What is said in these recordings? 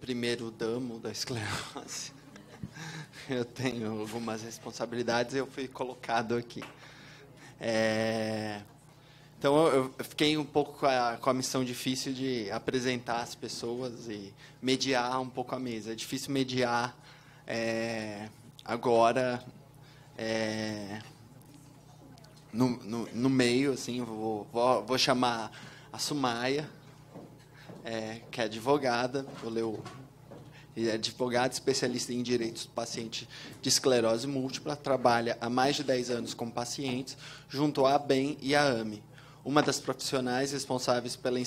primeiro damo da esclerose. Eu tenho algumas responsabilidades e eu fui colocado aqui. Então, eu fiquei um pouco com a missão difícil de apresentar as pessoas e mediar um pouco a mesa. É difícil mediar agora, no meio, assim, vou chamar a Sumaia, que é advogada, é advogada especialista em direitos do paciente de esclerose múltipla, trabalha há mais de 10 anos com pacientes, junto à ABEM e à AME, uma das profissionais responsáveis pela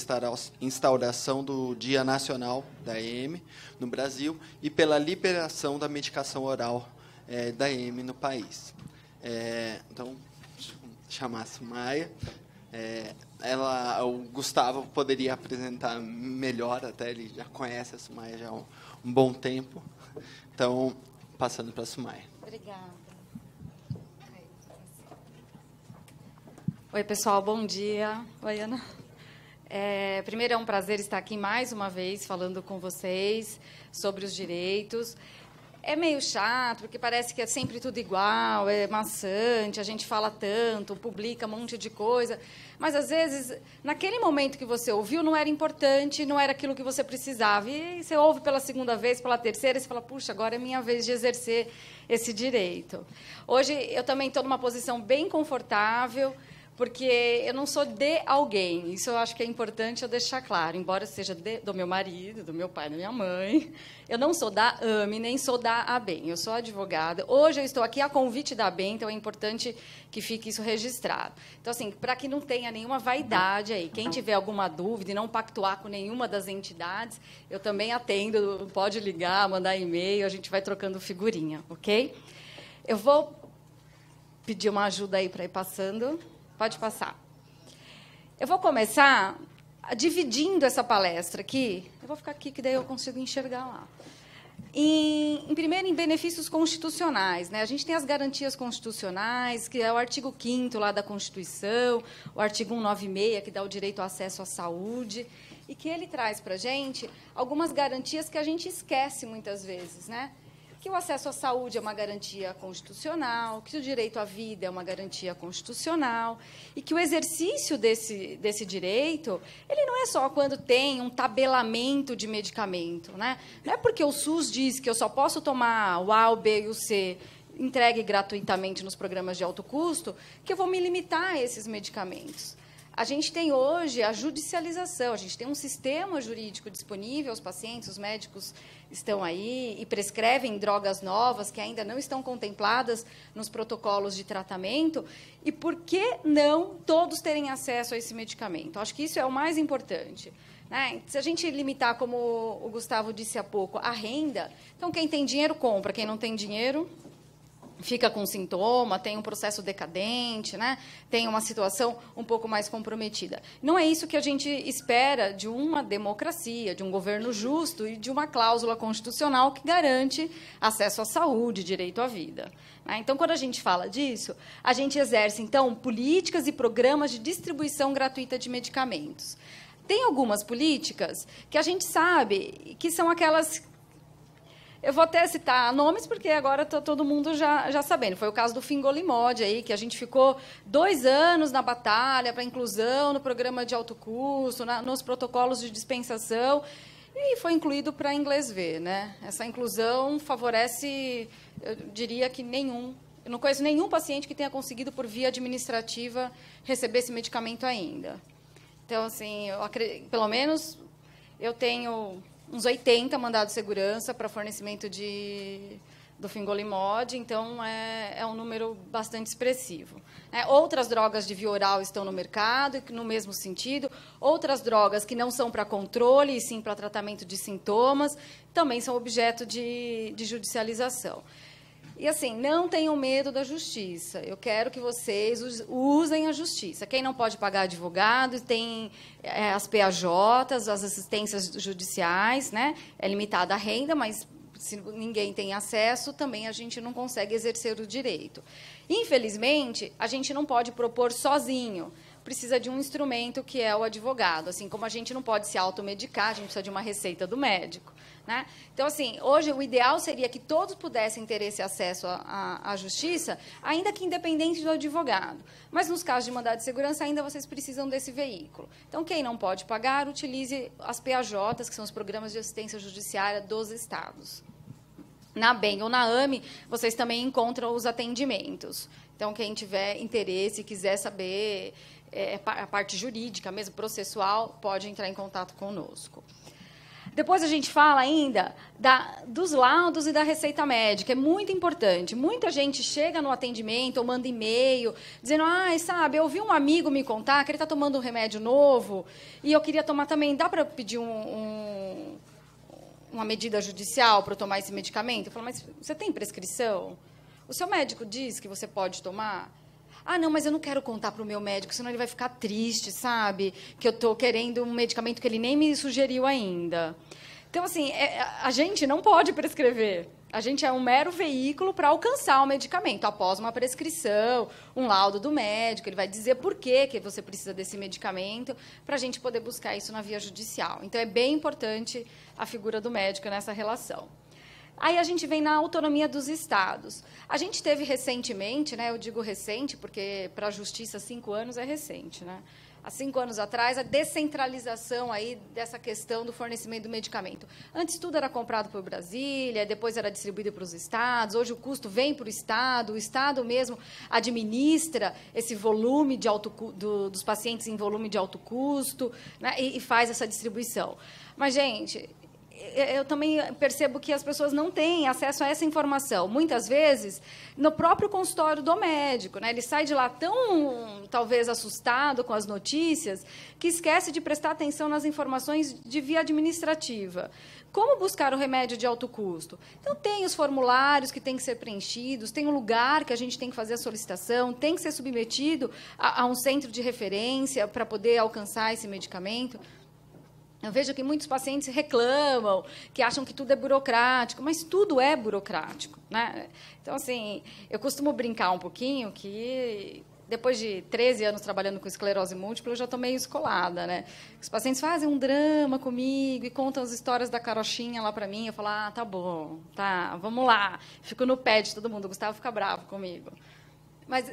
instauração do Dia Nacional da EM no Brasil e pela liberação da medicação oral da EM no país. Então, deixa eu chamar a Sumaia. O Gustavo poderia apresentar melhor, até ele já conhece a Sumaia já há um bom tempo. Então, passando para a Sumaia. Obrigada. Oi, pessoal, bom dia. Oi, Ana. Primeiro, é um prazer estar aqui mais uma vez falando com vocês sobre os direitos. É meio chato, porque parece que é sempre tudo igual, é maçante, a gente fala tanto, publica um monte de coisa, mas, às vezes, naquele momento que você ouviu, não era importante, não era aquilo que você precisava. E você ouve pela segunda vez, pela terceira, e você fala, puxa, agora é minha vez de exercer esse direito. Hoje, eu também estou numa posição bem confortável, porque eu não sou de alguém. Isso eu acho que é importante eu deixar claro. Embora seja do meu marido, do meu pai, da minha mãe, eu não sou da AME, nem sou da ABEM. Eu sou advogada. Hoje eu estou aqui a convite da ABEM, então é importante que fique isso registrado. Então, assim, para que não tenha nenhuma vaidade aí, quem tiver alguma dúvida e não pactuar com nenhuma das entidades, eu também atendo, pode ligar, mandar e-mail, a gente vai trocando figurinha, ok? Eu vou pedir uma ajuda aí para ir passando. Pode passar. Eu vou começar dividindo essa palestra aqui. Eu vou ficar aqui, que daí eu consigo enxergar lá. Primeiro, em benefícios constitucionais, né? A gente tem as garantias constitucionais, que é o artigo 5º lá da Constituição, o artigo 196, que dá o direito ao acesso à saúde, e que ele traz para a gente algumas garantias que a gente esquece muitas vezes, né? Que o acesso à saúde é uma garantia constitucional, que o direito à vida é uma garantia constitucional, e que o exercício desse direito, ele não é só quando tem um tabelamento de medicamento, né? Não é porque o SUS diz que eu só posso tomar o A, o B e o C entregue gratuitamente nos programas de alto custo, que eu vou me limitar a esses medicamentos. A gente tem hoje a judicialização, a gente tem um sistema jurídico disponível aos pacientes, os médicos estão aí e prescrevem drogas novas que ainda não estão contempladas nos protocolos de tratamento. E por que não todos terem acesso a esse medicamento? Acho que isso é o mais importante, né? Se a gente limitar, como o Gustavo disse há pouco, a renda, então quem tem dinheiro compra, quem não tem dinheiro fica com sintoma, tem um processo decadente, né? Tem uma situação um pouco mais comprometida. Não é isso que a gente espera de uma democracia, de um governo justo e de uma cláusula constitucional que garante acesso à saúde, direito à vida. Então, quando a gente fala disso, a gente exerce, então, políticas e programas de distribuição gratuita de medicamentos. Tem algumas políticas que a gente sabe que são aquelas... Eu vou até citar nomes, porque agora está todo mundo já sabendo. Foi o caso do Fingolimod, aí, que a gente ficou 2 anos na batalha para a inclusão no programa de alto custo, nos protocolos de dispensação, e foi incluído para inglês ver, né? Essa inclusão favorece, eu diria que nenhum... Eu não conheço nenhum paciente que tenha conseguido, por via administrativa, receber esse medicamento ainda. Então, assim, pelo menos, eu tenho... uns 80 mandados de segurança para fornecimento do Fingolimod, então é um número bastante expressivo. Outras drogas de via oral estão no mercado, no mesmo sentido. Outras drogas que não são para controle, e sim para tratamento de sintomas, também são objeto de judicialização. E, assim, não tenham medo da justiça. Eu quero que vocês usem a justiça. Quem não pode pagar advogado, tem as PAJs, as assistências judiciais, né? É limitada a renda, mas se ninguém tem acesso, também a gente não consegue exercer o direito. Infelizmente, a gente não pode propor sozinho. Precisa de um instrumento que é o advogado. Assim como a gente não pode se automedicar, a gente precisa de uma receita do médico. né? Então, assim, hoje o ideal seria que todos pudessem ter esse acesso à justiça, ainda que independente do advogado. Mas, nos casos de mandado de segurança, ainda vocês precisam desse veículo. Então, quem não pode pagar, utilize as PAJs, que são os Programas de Assistência Judiciária dos Estados. Na BEM ou na AME, vocês também encontram os atendimentos. Então, quem tiver interesse e quiser saber a parte jurídica, mesmo processual, pode entrar em contato conosco. Depois a gente fala ainda dos laudos e da receita médica. É muito importante. Muita gente chega no atendimento ou manda e-mail dizendo, sabe, eu ouvi um amigo me contar que ele está tomando um remédio novo e eu queria tomar também. Dá para pedir uma medida judicial para eu tomar esse medicamento? Eu falo, mas você tem prescrição? O seu médico diz que você pode tomar? Não, mas eu não quero contar para o meu médico, senão ele vai ficar triste, sabe? Que eu estou querendo um medicamento que ele nem me sugeriu ainda. Então, assim, a gente não pode prescrever. A gente é um mero veículo para alcançar o medicamento. Após uma prescrição, um laudo do médico, ele vai dizer por que você precisa desse medicamento, para a gente poder buscar isso na via judicial. Então, é bem importante a figura do médico nessa relação. Aí a gente vem na autonomia dos estados. A gente teve recentemente, né, eu digo recente, porque para a justiça 5 anos é recente, né? Há 5 anos atrás, a descentralização aí dessa questão do fornecimento do medicamento. Antes tudo era comprado por Brasília, depois era distribuído para os estados, hoje o custo vem para o estado mesmo administra esse volume de dos pacientes em volume de alto custo, né, e faz essa distribuição. Mas, gente, eu também percebo que as pessoas não têm acesso a essa informação. Muitas vezes, no próprio consultório do médico, né? Ele sai de lá tão, talvez, assustado com as notícias, que esquece de prestar atenção nas informações de via administrativa. Como buscar o remédio de alto custo? Então, tem os formulários que têm que ser preenchidos, tem um lugar que a gente tem que fazer a solicitação, tem que ser submetido a um centro de referência para poder alcançar esse medicamento. Eu vejo que muitos pacientes reclamam, que acham que tudo é burocrático, mas tudo é burocrático, né? Então, assim, eu costumo brincar um pouquinho que, depois de 13 anos trabalhando com esclerose múltipla, eu já estou meio escolada, né? Os pacientes fazem um drama comigo e contam as histórias da carochinha lá para mim. Eu falo, tá bom, tá, vamos lá. Fico no pé de todo mundo. O Gustavo fica bravo comigo. Mas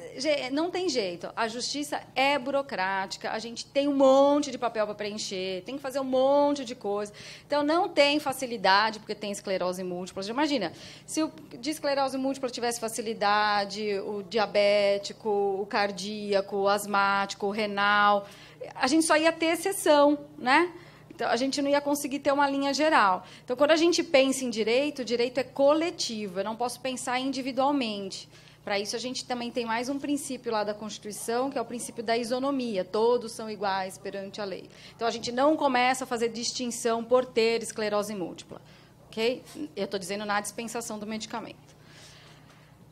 não tem jeito. A justiça é burocrática, a gente tem um monte de papel para preencher, tem que fazer um monte de coisa. Então, não tem facilidade, porque tem esclerose múltipla. Imagina, se o de esclerose múltipla tivesse facilidade, o diabético, o cardíaco, o asmático, o renal, a gente só ia ter exceção, né? Então, a gente não ia conseguir ter uma linha geral. Então, quando a gente pensa em direito, o direito é coletivo, eu não posso pensar individualmente. Para isso, a gente também tem mais um princípio lá da Constituição, que é o princípio da isonomia. Todos são iguais perante a lei. Então, a gente não começa a fazer distinção por ter esclerose múltipla. Okay? Eu estou dizendo na dispensação do medicamento.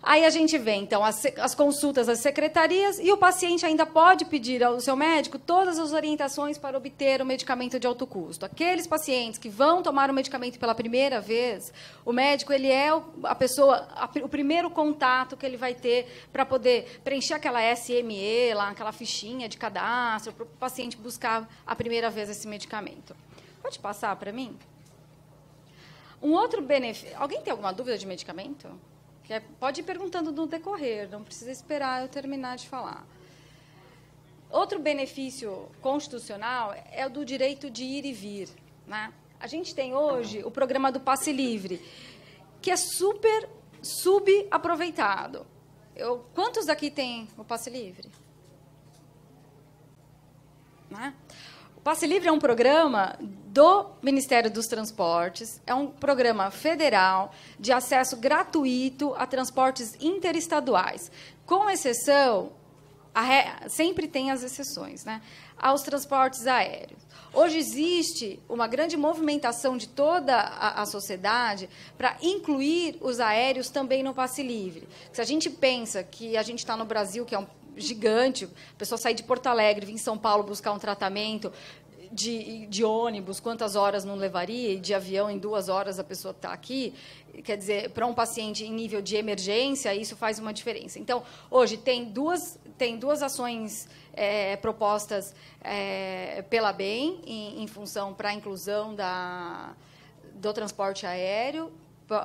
Aí a gente vê, então, as consultas às secretarias e o paciente ainda pode pedir ao seu médico todas as orientações para obter o medicamento de alto custo. Aqueles pacientes que vão tomar o medicamento pela primeira vez, o médico ele é o primeiro contato que ele vai ter para poder preencher aquela SME, lá, aquela fichinha de cadastro, para o paciente buscar a primeira vez esse medicamento. Pode passar para mim? Um outro benefício... Alguém tem alguma dúvida de medicamento? Pode ir perguntando no decorrer, não precisa esperar eu terminar de falar. Outro benefício constitucional é o do direito de ir e vir, né? A gente tem hoje o programa do Passe Livre, que é super subaproveitado. Quantos daqui têm o Passe Livre? Né? O Passe Livre é um programa do Ministério dos Transportes, é um programa federal de acesso gratuito a transportes interestaduais, com exceção, sempre tem as exceções, né, aos transportes aéreos. Hoje existe uma grande movimentação de toda a sociedade para incluir os aéreos também no Passe Livre. Se a gente pensa que a gente está no Brasil, que é um gigante, a pessoa sair de Porto Alegre, vir em São Paulo buscar um tratamento de ônibus, quantas horas não levaria, e de avião, em 2 horas a pessoa está aqui, quer dizer, para um paciente em nível de emergência, isso faz uma diferença. Então, hoje, tem duas ações propostas pela BEM, em função para a inclusão do transporte aéreo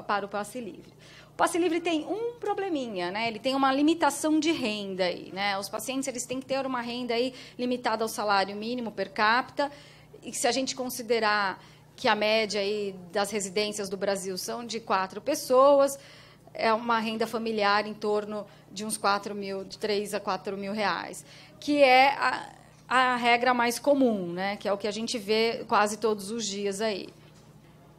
para o passe livre. O passe livre tem um probleminha, né? Ele tem uma limitação de renda aí, né? Os pacientes eles têm que ter uma renda aí limitada ao salário mínimo per capita, e se a gente considerar que a média aí das residências do Brasil são de 4 pessoas, é uma renda familiar em torno de uns 3 a 4 mil reais, que é a regra mais comum, né? Que é o que a gente vê quase todos os dias aí.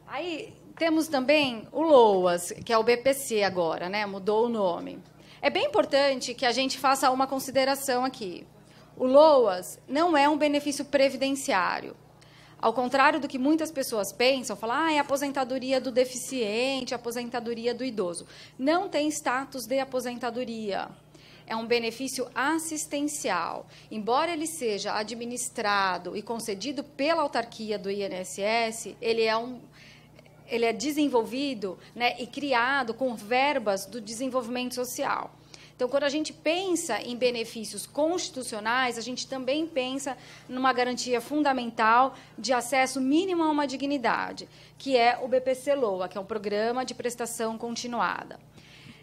Aí temos também o LOAS, que é o BPC agora, né? Mudou o nome. É bem importante que a gente faça uma consideração aqui. O LOAS não é um benefício previdenciário. Ao contrário do que muitas pessoas pensam, falar, é a aposentadoria do deficiente, a aposentadoria do idoso. Não tem status de aposentadoria. É um benefício assistencial. Embora ele seja administrado e concedido pela autarquia do INSS, ele é desenvolvido, né, e criado com verbas do desenvolvimento social. Então, quando a gente pensa em benefícios constitucionais, a gente também pensa numa garantia fundamental de acesso mínimo a uma dignidade, que é o BPC-LOA, que é um programa de prestação continuada.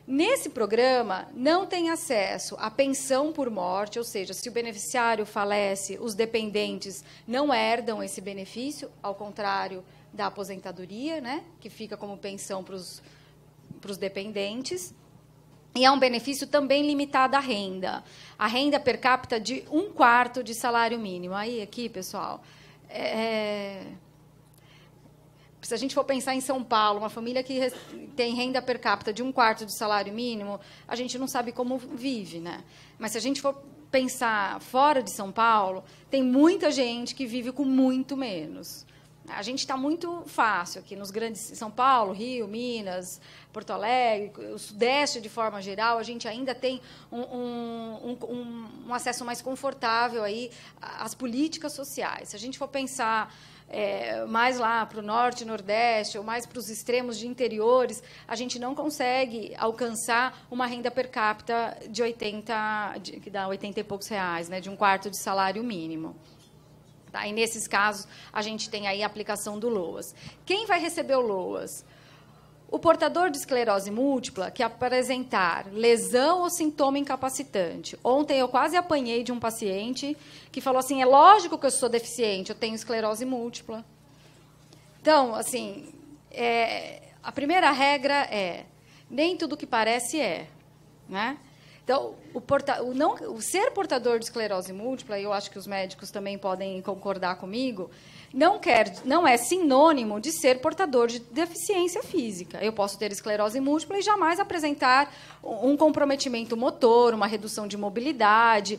Nesse programa, não tem acesso à pensão por morte, ou seja, se o beneficiário falece, os dependentes não herdam esse benefício, ao contrário da aposentadoria, né, que fica como pensão para os dependentes. E é um benefício também limitado à renda. A renda per capita de 1/4 de salário mínimo. Aí, aqui, pessoal, se a gente for pensar em São Paulo, uma família que tem renda per capita de 1/4 de salário mínimo, a gente não sabe como vive, né? Mas se a gente for pensar fora de São Paulo, tem muita gente que vive com muito menos. A gente está muito fácil aqui nos grandes São Paulo, Rio, Minas, Porto Alegre, o Sudeste de forma geral, a gente ainda tem um acesso mais confortável aí às políticas sociais. Se a gente for pensar mais lá para o Norte, Nordeste, ou mais para os extremos de interiores, a gente não consegue alcançar uma renda per capita de 80, que dá 80 e poucos reais, né, de 1/4 de salário mínimo. Tá? E, nesses casos, a gente tem aí a aplicação do LOAS. Quem vai receber o LOAS? O portador de esclerose múltipla que apresentar lesão ou sintoma incapacitante. Ontem eu quase apanhei de um paciente que falou assim, é lógico que eu sou deficiente, eu tenho esclerose múltipla. Então, assim, a primeira regra é, nem tudo que parece é, né? Então, o ser portador de esclerose múltipla, e eu acho que os médicos também podem concordar comigo, não é sinônimo de ser portador de deficiência física. Eu posso ter esclerose múltipla e jamais apresentar um comprometimento motor, uma redução de mobilidade,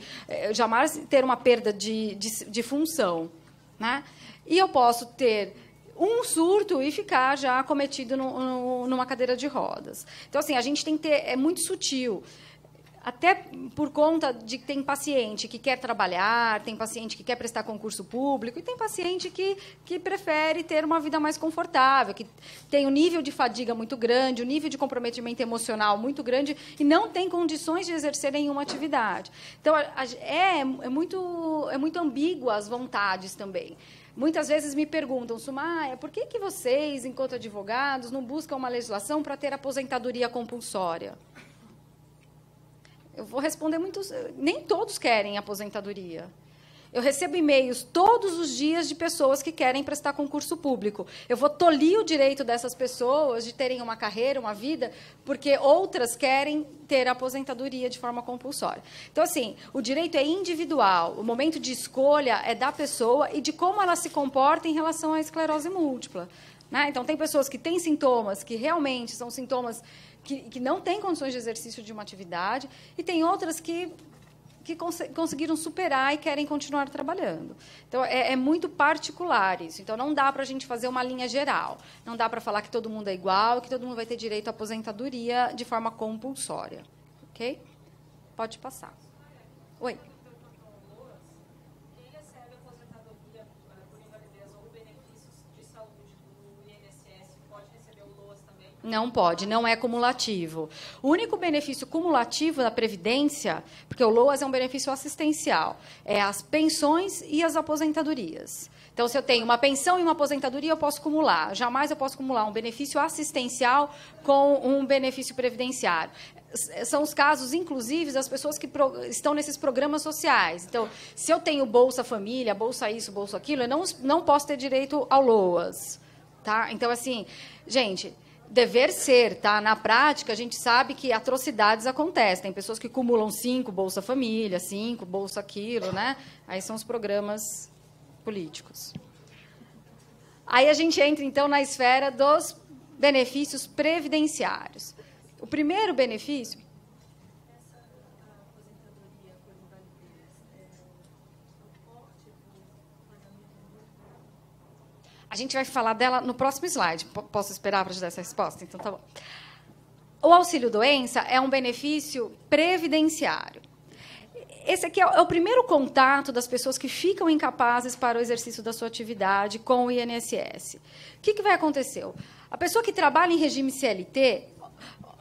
jamais ter uma perda de função, né? E eu posso ter um surto e ficar já acometido numa cadeira de rodas. Então, assim, a gente tem que ter... É muito sutil. Até por conta de que tem paciente que quer trabalhar, tem paciente que quer prestar concurso público, e tem paciente que prefere ter uma vida mais confortável, que tem um nível de fadiga muito grande, um nível de comprometimento emocional muito grande, e não tem condições de exercer nenhuma atividade. Então, é muito ambígua as vontades também. Muitas vezes me perguntam, Sumaia, por que vocês, enquanto advogados, não buscam uma legislação para ter aposentadoria compulsória? Eu vou responder nem todos querem aposentadoria. Eu recebo e-mails todos os dias de pessoas que querem prestar concurso público. Eu vou tolir o direito dessas pessoas de terem uma carreira, uma vida, porque outras querem ter aposentadoria de forma compulsória. Então, assim, o direito é individual. O momento de escolha é da pessoa e de como ela se comporta em relação à esclerose múltipla, né? Então, tem pessoas que têm sintomas que realmente são sintomas que não têm condições de exercício de uma atividade, e tem outras que conseguiram superar e querem continuar trabalhando. Então, é muito particular isso. Então, não dá para a gente fazer uma linha geral. Não dá para falar que todo mundo é igual, que todo mundo vai ter direito à aposentadoria de forma compulsória. Ok? Pode passar. Oi. Não pode, não é cumulativo. O único benefício cumulativo da Previdência, porque o LOAS é um benefício assistencial, é as pensões e as aposentadorias. Então, se eu tenho uma pensão e uma aposentadoria, eu posso acumular. Jamais eu posso acumular um benefício assistencial com um benefício previdenciário. São os casos, inclusive, das pessoas que estão nesses programas sociais. Então, se eu tenho Bolsa Família, Bolsa isso, Bolsa aquilo, eu não posso ter direito ao LOAS. Tá? Então, assim, gente, dever ser, tá? Na prática, a gente sabe que atrocidades acontecem. Tem pessoas que acumulam 5 Bolsa Família, 5 Bolsa aquilo, né? Aí são os programas políticos. Aí a gente entra, então, na esfera dos benefícios previdenciários. O primeiro benefício... A gente vai falar dela no próximo slide. Posso esperar para te dar essa resposta? Então, tá bom. O auxílio-doença é um benefício previdenciário. Esse aqui é o primeiro contato das pessoas que ficam incapazes para o exercício da sua atividade com o INSS. O que vai acontecer? A pessoa que trabalha em regime CLT...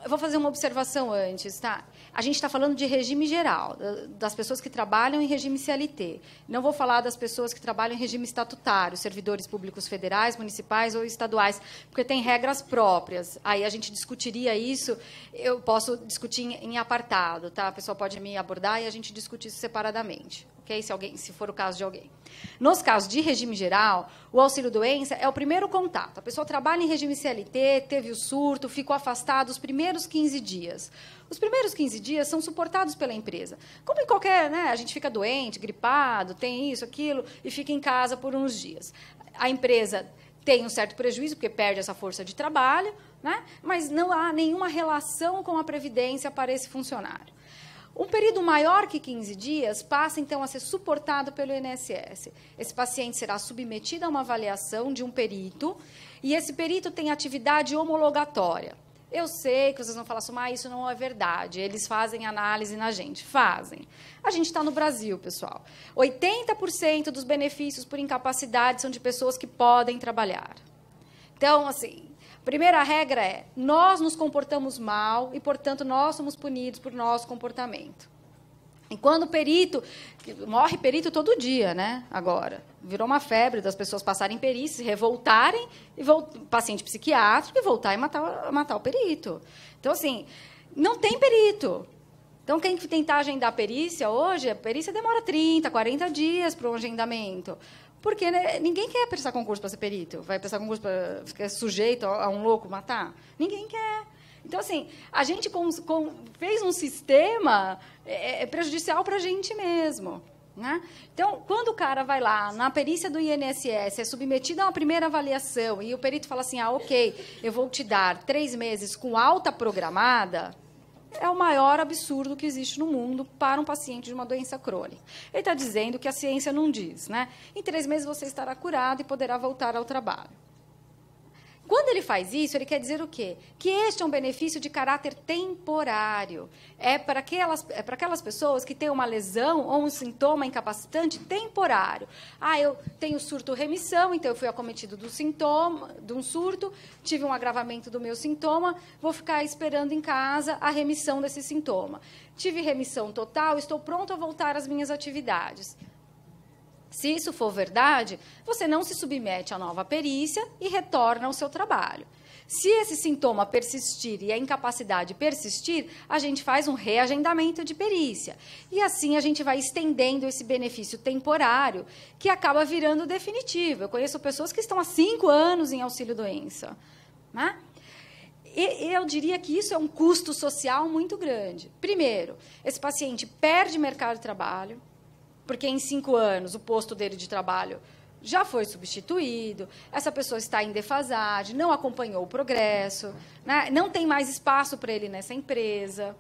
Eu vou fazer uma observação antes, tá? A gente está falando de regime geral, das pessoas que trabalham em regime CLT. Não vou falar das pessoas que trabalham em regime estatutário, servidores públicos federais, municipais ou estaduais, porque tem regras próprias. Aí a gente discutiria isso, eu posso discutir em apartado, tá? A pessoa pode me abordar e a gente discute isso separadamente. Okay? Se for o caso de alguém. Nos casos de regime geral, o auxílio-doença é o primeiro contato. A pessoa trabalha em regime CLT, teve o surto, ficou afastada os primeiros 15 dias. Os primeiros 15 dias são suportados pela empresa. Como em qualquer... Né, a gente fica doente, gripado, tem isso, aquilo, e fica em casa por uns dias. A empresa tem um certo prejuízo, porque perde essa força de trabalho, né, mas não há nenhuma relação com a previdência para esse funcionário. Um período maior que 15 dias passa, então, a ser suportado pelo INSS. Esse paciente será submetido a uma avaliação de um perito, e esse perito tem atividade homologatória. Eu sei que vocês vão falar assim, isso não é verdade, eles fazem análise na gente. Fazem. A gente está no Brasil, pessoal. 80% dos benefícios por incapacidade são de pessoas que podem trabalhar. Então, assim... Primeira regra é, nós nos comportamos mal e, portanto, nós somos punidos por nosso comportamento. E quando o perito... Morre perito todo dia, né? Agora. Virou uma febre das pessoas passarem perícia, se revoltarem, paciente psiquiátrico, e voltar e matar o perito. Então, assim, não tem perito. Então, quem tentar agendar a perícia hoje, a perícia demora 30, 40 dias para o agendamento. Porque, né, ninguém quer prestar concurso para ser perito. Vai prestar concurso para ficar sujeito a um louco matar? Ninguém quer. Então, assim, a gente fez um sistema prejudicial para a gente mesmo. Né? Então, quando o cara vai lá, na perícia do INSS, é submetido a uma primeira avaliação, e o perito fala assim, ok, eu vou te dar 3 meses com alta programada... É o maior absurdo que existe no mundo para um paciente de uma doença crônica. Ele está dizendo que a ciência não diz, né? Em 3 meses você estará curado e poderá voltar ao trabalho. Quando ele faz isso, ele quer dizer o quê? Que este é um benefício de caráter temporário. É para aquelas pessoas que têm uma lesão ou um sintoma incapacitante temporário. Eu tenho surto-remissão, então eu fui acometido de um surto, tive um agravamento do meu sintoma, vou ficar esperando em casa a remissão desse sintoma. Tive remissão total, estou pronto a voltar às minhas atividades. Se isso for verdade, você não se submete à nova perícia e retorna ao seu trabalho. Se esse sintoma persistir e a incapacidade persistir, a gente faz um reagendamento de perícia. E assim a gente vai estendendo esse benefício temporário, que acaba virando definitivo. Eu conheço pessoas que estão há 5 anos em auxílio-doença. Né? E eu diria que isso é um custo social muito grande. Primeiro, esse paciente perde mercado de trabalho, porque em 5 anos o posto dele de trabalho já foi substituído, essa pessoa está em defasagem, não acompanhou o progresso, né? Não tem mais espaço para ele nessa empresa,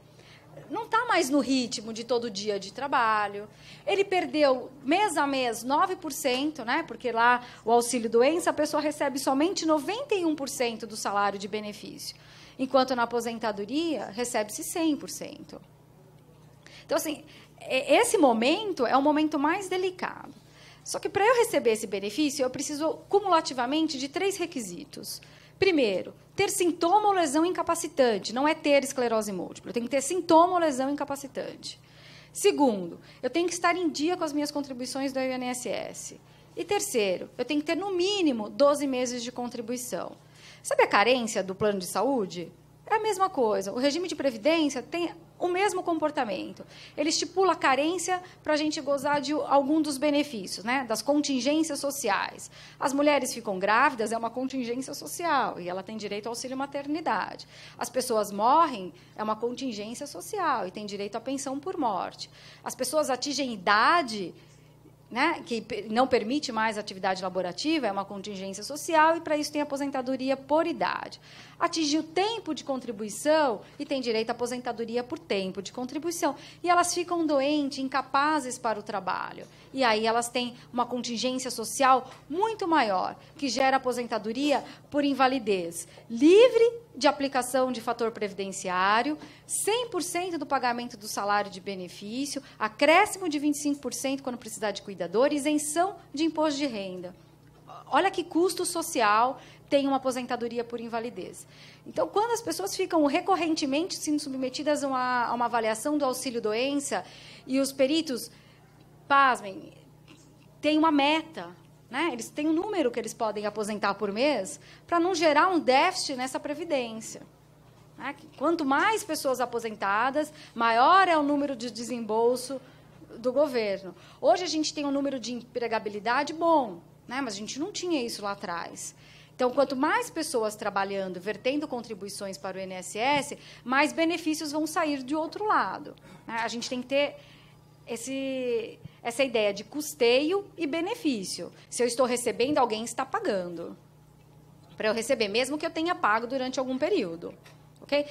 não está mais no ritmo de todo dia de trabalho, ele perdeu mês a mês 9%, né? Porque lá o auxílio-doença a pessoa recebe somente 91% do salário de benefício, enquanto na aposentadoria recebe-se 100%. Então, assim, esse momento é o momento mais delicado. Só que, para eu receber esse benefício, eu preciso, cumulativamente, de 3 requisitos. Primeiro, ter sintoma ou lesão incapacitante. Não é ter esclerose múltipla. Eu tenho que ter sintoma ou lesão incapacitante. Segundo, eu tenho que estar em dia com as minhas contribuições do INSS. E terceiro, eu tenho que ter, no mínimo, 12 meses de contribuição. Sabe a carência do plano de saúde? É a mesma coisa. O regime de previdência tem o mesmo comportamento. Ele estipula a carência para a gente gozar de algum dos benefícios, né? Das contingências sociais. As mulheres ficam grávidas, é uma contingência social, e ela tem direito ao auxílio maternidade. As pessoas morrem, é uma contingência social, e tem direito à pensão por morte. As pessoas atingem idade, né, que não permite mais atividade laborativa, é uma contingência social, e, para isso, tem aposentadoria por idade. Atinge o tempo de contribuição e tem direito à aposentadoria por tempo de contribuição. E elas ficam doentes, incapazes para o trabalho. E aí elas têm uma contingência social muito maior, que gera aposentadoria por invalidez, livre de aplicação de fator previdenciário, 100% do pagamento do salário de benefício, acréscimo de 25% quando precisar de cuidador, isenção de imposto de renda. Olha que custo social tem uma aposentadoria por invalidez. Então, quando as pessoas ficam recorrentemente sendo submetidas a uma avaliação do auxílio-doença, e os peritos, pasmem, têm uma meta, né? Eles têm um número que eles podem aposentar por mês, para não gerar um déficit nessa previdência. Né? Quanto mais pessoas aposentadas, maior é o número de desembolso do governo. Hoje, a gente tem um número de empregabilidade bom, né? Mas a gente não tinha isso lá atrás. Então, quanto mais pessoas trabalhando, vertendo contribuições para o INSS, mais benefícios vão sair de outro lado. Né? A gente tem que ter essa ideia de custeio e benefício. Se eu estou recebendo, alguém está pagando para eu receber, mesmo que eu tenha pago durante algum período. Okay?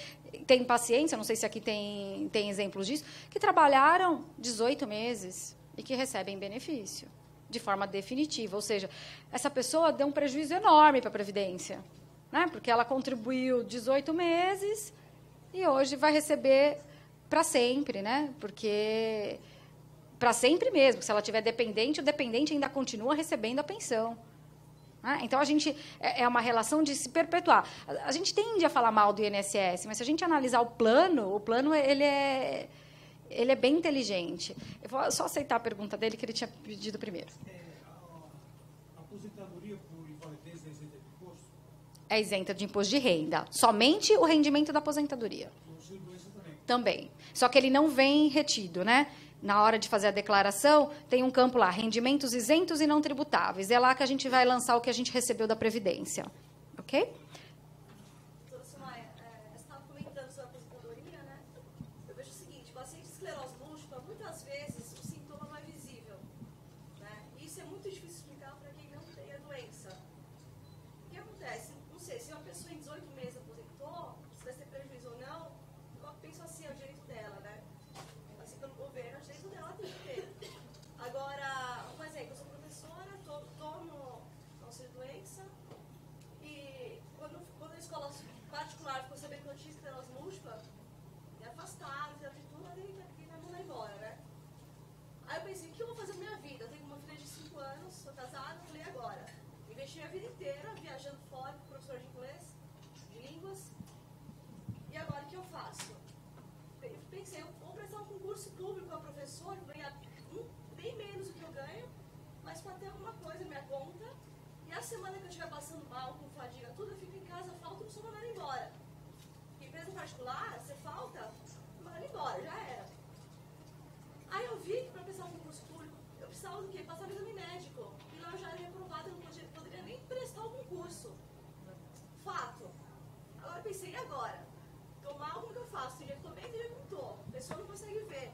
Tem pacientes, não sei se aqui tem exemplos disso, que trabalharam 18 meses e que recebem benefício de forma definitiva. Ou seja, essa pessoa deu um prejuízo enorme para a Previdência, né? Porque ela contribuiu 18 meses e hoje vai receber para sempre, né? Porque para sempre mesmo, se ela tiver dependente, o dependente ainda continua recebendo a pensão. Né? Então, a gente é uma relação de se perpetuar. A gente tende a falar mal do INSS, mas se a gente analisar o plano ele é bem inteligente. Eu vou só aceitar a pergunta dele, que ele tinha pedido primeiro. A aposentadoria por invalidez é isenta de imposto? É isenta de imposto de renda. Somente o rendimento da aposentadoria. O auxílio-doença também? Também. Só que ele não vem retido, né? Na hora de fazer a declaração, tem um campo lá, rendimentos isentos e não tributáveis. É lá que a gente vai lançar o que a gente recebeu da Previdência. Ok? Semana que eu estiver passando mal, com fadiga, tudo, eu fico em casa, falta, não sou mandada embora. Empresa particular, você falta, mandada embora, já era. Aí eu vi que para prestar um concurso público, eu precisava do quê? Passar no exame médico. E lá eu já era reprovada, eu não poderia nem prestar o concurso. Fato. Agora eu pensei, e agora? Tô mal, como que eu faço? Tem dia que eu tô bem, tem dia que eu não tô. A pessoa não consegue ver.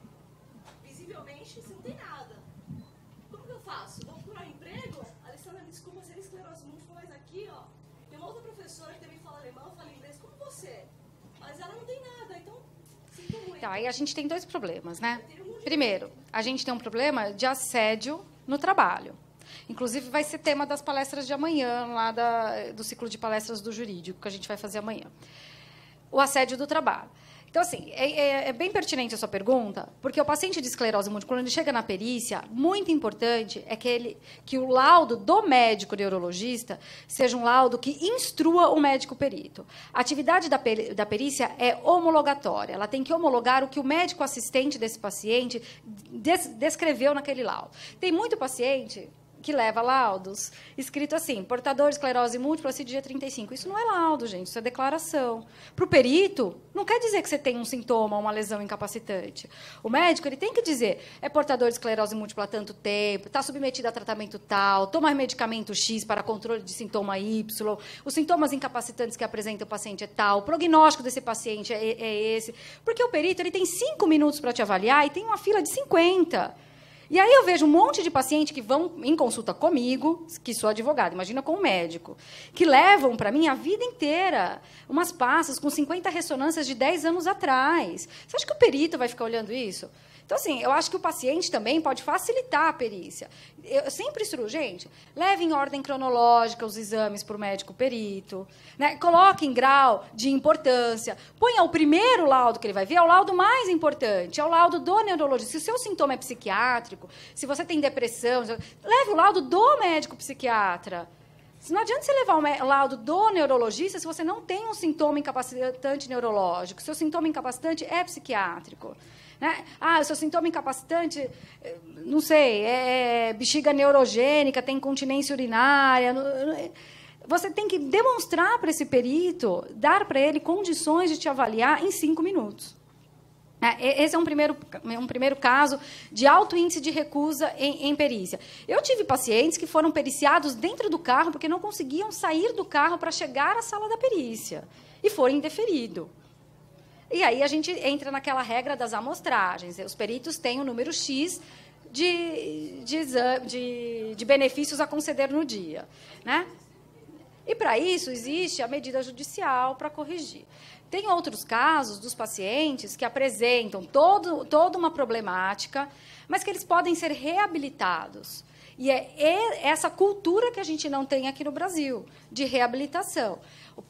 Visivelmente, você não tem nada. Como que eu faço? Vou procurar um emprego? Alessandra, me desculpa ser esclerose múltipla, mas aqui, ó, tem uma outra professora que também fala alemão, fala inglês, como você. Mas ela não tem nada, então, sinto muito. Tá, aí a gente tem dois problemas, né? Primeiro, a gente tem um problema de assédio no trabalho. Inclusive, vai ser tema das palestras de amanhã, lá do ciclo de palestras do jurídico, que a gente vai fazer amanhã. O assédio do trabalho. Então, assim, é bem pertinente a sua pergunta, porque o paciente de esclerose múltipla, quando ele chega na perícia, muito importante é que o laudo do médico neurologista seja um laudo que instrua o médico perito. A atividade da perícia é homologatória. Ela tem que homologar o que o médico assistente desse paciente descreveu naquele laudo. Tem muito paciente que leva laudos, escrito assim, portador de esclerose múltipla, dia 35. Isso não é laudo, gente, isso é declaração. Para o perito, não quer dizer que você tem um sintoma, uma lesão incapacitante. O médico ele tem que dizer, é portador de esclerose múltipla há tanto tempo, está submetido a tratamento tal, toma medicamento X para controle de sintoma Y, os sintomas incapacitantes que apresenta o paciente é tal, o prognóstico desse paciente é esse. Porque o perito ele tem 5 minutos para te avaliar e tem uma fila de 50. E aí eu vejo um monte de pacientes que vão em consulta comigo, que sou advogada, imagina com um médico, que levam para mim a vida inteira umas passas com 50 ressonâncias de 10 anos atrás. Você acha que o perito vai ficar olhando isso? Então, assim, eu acho que o paciente também pode facilitar a perícia. Eu sempre instruo, gente, leve em ordem cronológica os exames para o médico perito, né? Coloque em grau de importância. Ponha o primeiro laudo que ele vai ver, é o laudo mais importante, é o laudo do neurologista. Se o seu sintoma é psiquiátrico, se você tem depressão, leve o laudo do médico psiquiatra. Não adianta você levar o laudo do neurologista se você não tem um sintoma incapacitante neurológico. Seu sintoma incapacitante é psiquiátrico. Né? O seu sintoma incapacitante, não sei, é bexiga neurogênica, tem incontinência urinária. Você tem que demonstrar para esse perito, dar para ele condições de te avaliar em 5 minutos. Esse é um primeiro caso de alto índice de recusa em perícia. Eu tive pacientes que foram periciados dentro do carro porque não conseguiam sair do carro para chegar à sala da perícia e foram indeferidos. E aí a gente entra naquela regra das amostragens. Os peritos têm um número X de benefícios a conceder no dia. Né? E, para isso, existe a medida judicial para corrigir. Tem outros casos dos pacientes que apresentam toda uma problemática, mas que eles podem ser reabilitados. E é essa cultura que a gente não tem aqui no Brasil, de reabilitação.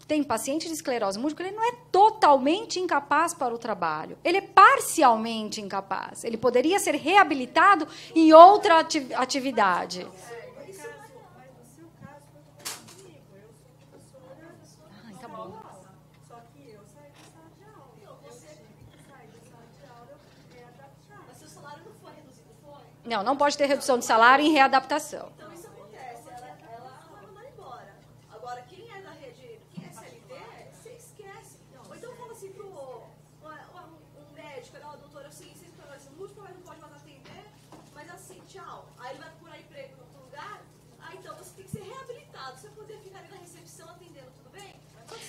Tem paciente de esclerose múltipla, ele não é totalmente incapaz para o trabalho. Ele é parcialmente incapaz. Ele poderia ser reabilitado em outra atividade. Tá bom. Só que eu saí da sala de aula. Não, você sai da sala de aula é adaptar. Mas seu salário não foi reduzido, foi? Não pode ter redução de salário em readaptação. Então isso acontece, ela vai mandar embora. Agora, quem é da rede, quem é CLT, você esquece. Ou então fala assim pro um médico, não, doutora, eu sei que vocês trabalham múltipla, mas não pode mais atender, mas assim, tchau. Aí ele vai procurar emprego em outro lugar, então você tem que ser reabilitado. Você poder ficar ali na recepção atendendo, tudo bem?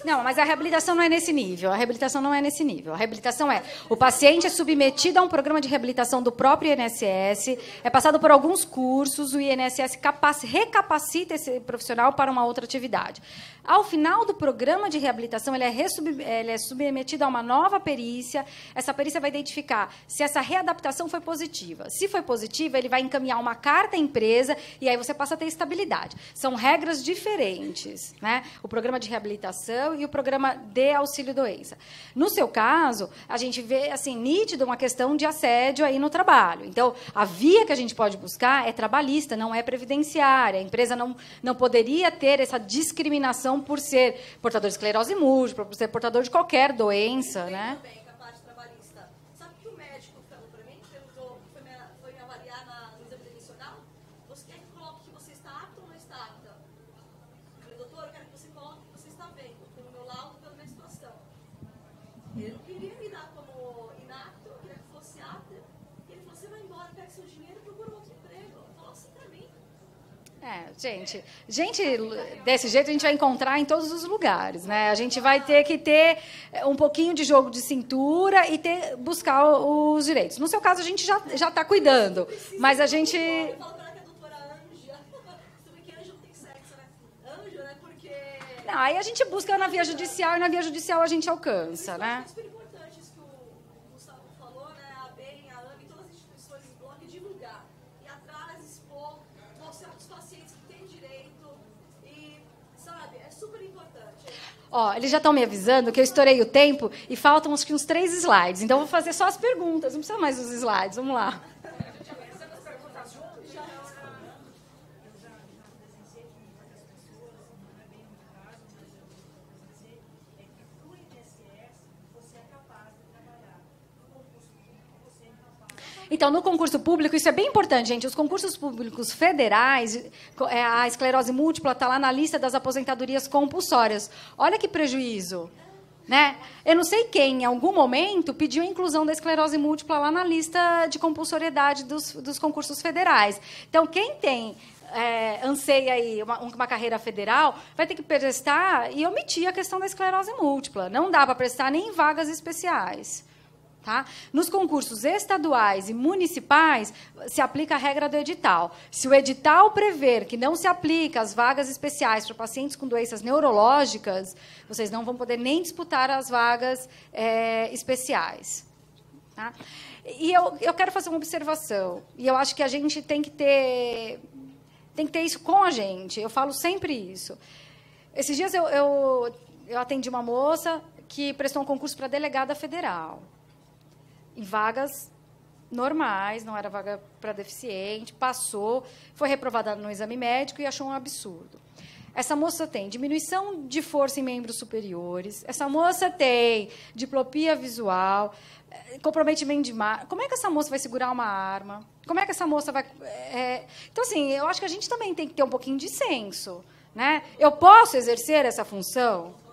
Não, mas a reabilitação não é nesse nível. A reabilitação não é nesse nível. A reabilitação é o paciente é submetido a um programa de reabilitação do próprio INSS, é passado por alguns cursos, o INSS recapacita esse profissional para uma outra atividade. Ao final do programa de reabilitação, ele é submetido a uma nova perícia. Essa perícia vai identificar se essa readaptação foi positiva. Se foi positiva, ele vai encaminhar uma carta à empresa e aí você passa a ter estabilidade. São regras diferentes, né? O programa de reabilitação e o programa de auxílio-doença. No seu caso, a gente vê assim nítido uma questão de assédio aí no trabalho. Então, a via que a gente pode buscar é trabalhista, não é previdenciária. A empresa não poderia ter essa discriminação por ser portador de esclerose múltipla, por ser portador de qualquer doença, né? Também, com a parte trabalhista. Sabe o que o médico falou para mim? Perguntou, foi me avaliar no exame previsional? Você quer que coloque que você está apto ou não está apta? Eu falei, doutor, eu quero que você coloque que você está vendo, pelo meu laudo, pela minha situação. Ele não queria me dar como inapto, eu queria que fosse apta. Ele falou, você vai embora, pega seu dinheiro e procura outro emprego. Ele falou assim para mim. Gente desse jeito a gente vai encontrar em todos os lugares, né? A gente vai ter que ter um pouquinho de jogo de cintura e buscar os direitos. No seu caso, a gente já está cuidando, mas a gente... Eu falo para ela que é a doutora Ângela. Você vê que Ângela não tem sexo, né? Ângela, né? Porque... Não, aí a gente busca na via judicial e na via judicial a gente alcança, né? É super importante isso que o Gustavo falou, né? A BEM, a AME, todas as instituições em bloco, divulgar. Ir atrás, expor, mostrar para os pacientes que têm direito. E, sabe, é super importante. Eles já estão me avisando que eu estourei o tempo e faltam acho que uns 3 slides. Então, eu vou fazer só as perguntas, não precisa mais dos slides. Vamos lá. Então, no concurso público, isso é bem importante, gente. Os concursos públicos federais, a esclerose múltipla está lá na lista das aposentadorias compulsórias. Olha que prejuízo. Né? Eu não sei quem, em algum momento, pediu a inclusão da esclerose múltipla lá na lista de compulsoriedade dos concursos federais. Então, quem tem anseia aí uma carreira federal vai ter que prestar e omitir a questão da esclerose múltipla. Não dá para prestar nem em vagas especiais. Tá? Nos concursos estaduais e municipais, se aplica a regra do edital. Se o edital prever que não se aplica as vagas especiais para pacientes com doenças neurológicas, vocês não vão poder nem disputar as vagas especiais. Tá? E eu quero fazer uma observação, e eu acho que a gente tem que ter isso com a gente. Eu falo sempre isso. Esses dias eu atendi uma moça que prestou um concurso para delegada federal. Em vagas normais, não era vaga para deficiente, passou, foi reprovada no exame médico e achou um absurdo. Essa moça tem diminuição de força em membros superiores, essa moça tem diplopia visual, comprometimento de imagem. Como é que essa moça vai segurar uma arma? Como é que essa moça vai... Então, assim, eu acho que a gente também tem que ter um pouquinho de senso. Né? Eu posso exercer essa função?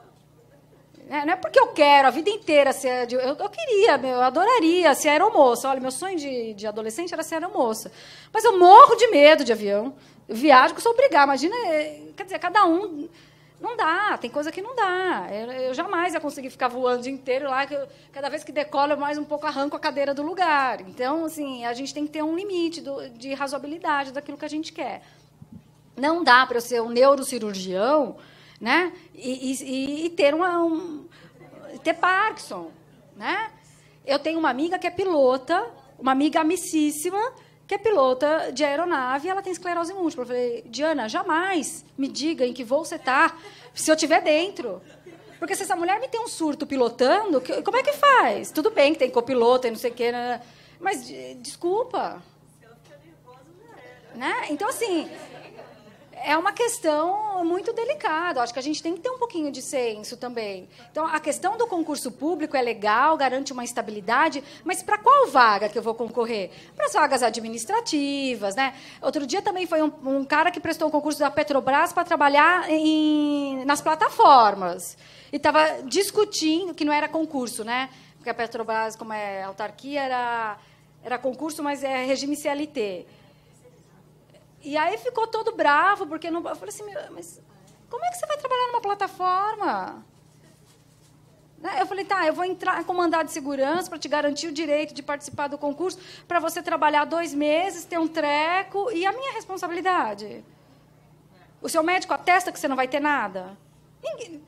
Não é porque eu quero a vida inteira ser... Eu queria, eu adoraria ser aeromoça. Olha, meu sonho de adolescente era ser aeromoça. Mas eu morro de medo de avião. Eu viajo que eu sou obrigada. Imagina, quer dizer, cada um... Não dá, tem coisa que não dá. Eu jamais ia conseguir ficar voando o dia inteiro lá. Cada vez que decolo, eu mais um pouco arranco a cadeira do lugar. Então, assim, a gente tem que ter um limite de razoabilidade daquilo que a gente quer. Não dá para eu ser um neurocirurgião... Né? E ter ter Parkinson, né? Eu tenho uma amiga que é pilota, uma amiga amicíssima, que é pilota de aeronave, e ela tem esclerose múltipla. Eu falei, Diana, jamais me diga em que voo você está, se eu estiver dentro. Porque se essa mulher me tem um surto pilotando, como é que faz? Tudo bem que tem copiloto e não sei o quê, né? Mas, desculpa. Né? Então, assim... É uma questão muito delicada. Acho que a gente tem que ter um pouquinho de senso também. Então, a questão do concurso público é legal, garante uma estabilidade, mas para qual vaga que eu vou concorrer? Para as vagas administrativas, né? Outro dia também foi um cara que prestou um concurso da Petrobras para trabalhar nas plataformas. E estava discutindo, que não era concurso, né? Porque a Petrobras, como é autarquia, era concurso, mas é regime CLT. E aí ficou todo bravo, porque não... Eu falei assim, mas como é que você vai trabalhar numa plataforma? Eu falei, tá, eu vou entrar com mandado de segurança para te garantir o direito de participar do concurso, para você trabalhar 2 meses, ter um treco, e a minha responsabilidade? O seu médico atesta que você não vai ter nada? Ninguém...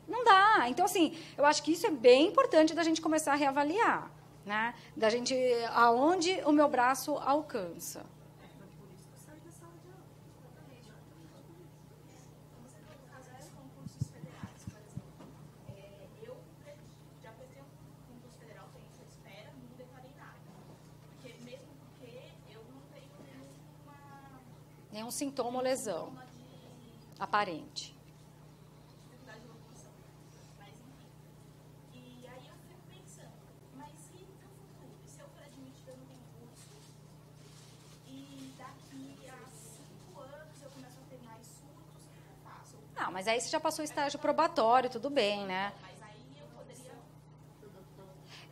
Não dá. Então, assim, eu acho que isso é bem importante da gente começar a reavaliar, né? Da gente, aonde o meu braço alcança. Nenhum sintoma ou lesão aparente. Mas, enfim. E aí eu fico pensando, mas e no futuro? Se eu for admitida no concurso e daqui a 5 anos eu começo a ter mais surtos, o que eu faço? Não, mas aí você já passou o estágio probatório, tudo bem, né?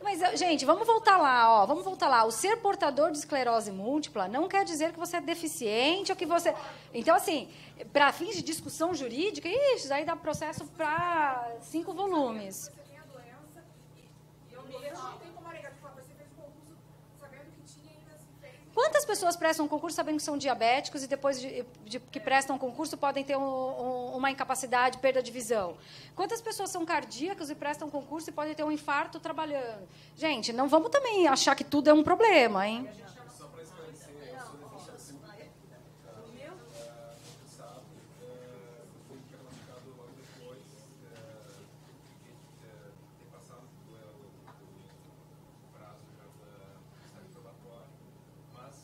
Mas, gente, vamos voltar lá, ó. Vamos voltar lá. O ser portador de esclerose múltipla não quer dizer que você é deficiente ou que você... Então, assim, para fins de discussão jurídica, isso aí dá processo para 5 volumes. Você tem a doença e eu mesmo não tenho como alegar. Você fez o concurso sabendo que tinha e ainda assim fez. Quantas pessoas prestam concurso sabendo que são diabéticos e depois de que prestam concurso podem ter uma incapacidade, perda de visão? Quantas pessoas são cardíacas e prestam concurso e podem ter um infarto trabalhando? Gente, não vamos também achar que tudo é um problema, hein? Só para esclarecer, eu sou deficiente fui diagnosticado logo depois de ter passado o prazo já do estágio probatório, mas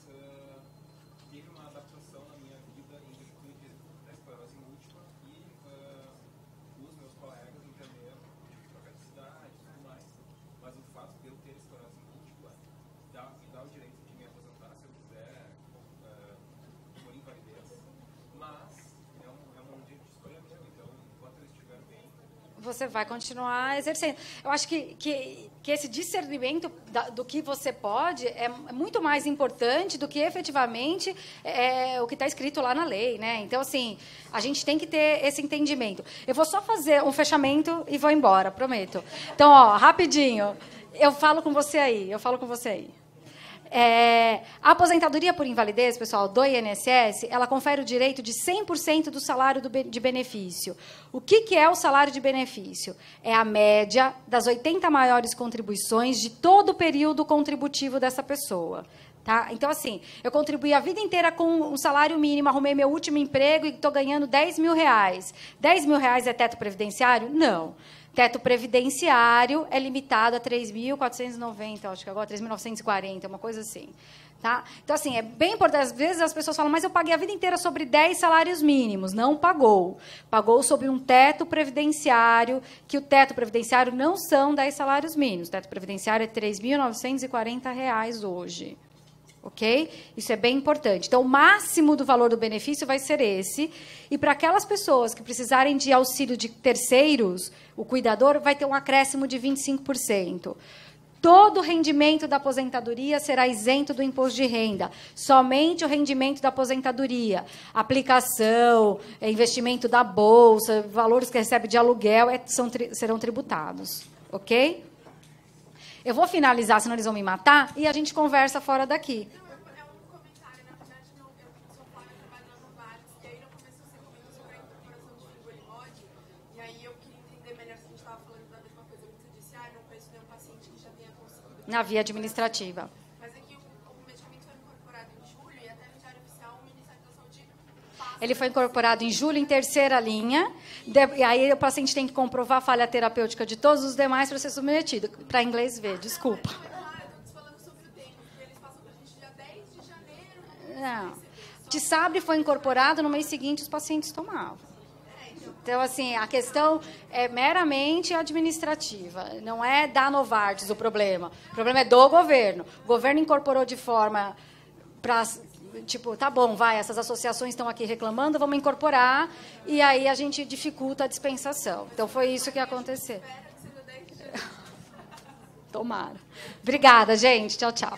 tive uma adaptação na minha vida em virtude da esclerose múltipla e os meus colegas entenderam de trocar de cidade e tudo mais, mas o fato de eu ter esclerose múltipla me dá o direito você vai continuar exercendo. Eu acho que esse discernimento do que você pode é muito mais importante do que, efetivamente, o que está escrito lá na lei, né? Então, assim, a gente tem que ter esse entendimento. Eu vou só fazer um fechamento e vou embora, prometo. Então, ó, rapidinho, eu falo com você aí. A aposentadoria por invalidez, pessoal, do INSS, ela confere o direito de 100% do salário de benefício. O que é o salário de benefício? É a média das 80 maiores contribuições de todo o período contributivo dessa pessoa. Tá? Então, assim, eu contribuí a vida inteira com um salário mínimo, arrumei meu último emprego e estou ganhando R$10.000. R$10.000 é teto previdenciário? Não. Teto previdenciário é limitado a 3.490, acho que agora 3.940, uma coisa assim. Tá? Então, assim, é bem importante. Às vezes as pessoas falam, mas eu paguei a vida inteira sobre 10 salários mínimos. Não pagou. Pagou sobre um teto previdenciário, que o teto previdenciário não são 10 salários mínimos. O teto previdenciário é R$3.940 hoje. Ok? Isso é bem importante. Então, o máximo do valor do benefício vai ser esse. E para aquelas pessoas que precisarem de auxílio de terceiros, o cuidador vai ter um acréscimo de 25%. Todo o rendimento da aposentadoria será isento do imposto de renda. Somente o rendimento da aposentadoria. Aplicação, investimento da bolsa, valores que recebe de aluguel serão tributados. Ok? Eu vou finalizar, senão eles vão me matar, e a gente conversa fora daqui. Não, é um comentário. Na verdade, eu sou fora, eu trabalho lá no Vale, e aí no começo você comentou sobre a incorporação de Fingolimod, e aí eu queria entender melhor se a gente estava falando da mesma coisa. Você disse, não conheço nenhum paciente que já tenha conseguido... Na via administrativa. Mas aqui o medicamento foi incorporado em julho, e até no Diário Oficial o Ministério da Saúde passa... Ele foi incorporado em julho, em terceira linha, e aí o paciente tem que comprovar a falha terapêutica de todos os demais para ser submetido. Para inglês ver, desculpa. Eu estou falando sobre o tempo, porque eles passam para a gente dia 10 de janeiro... Não. O Tisabre foi incorporado, no mês seguinte os pacientes tomavam. Então, assim, a questão é meramente administrativa, não é da Novartis o problema. O problema é do governo. O governo incorporou de forma para... Tipo, tá bom, vai, essas associações estão aqui reclamando, vamos incorporar, e aí a gente dificulta a dispensação. Então, foi isso que aconteceu. Tomara. Obrigada, gente. Tchau, tchau.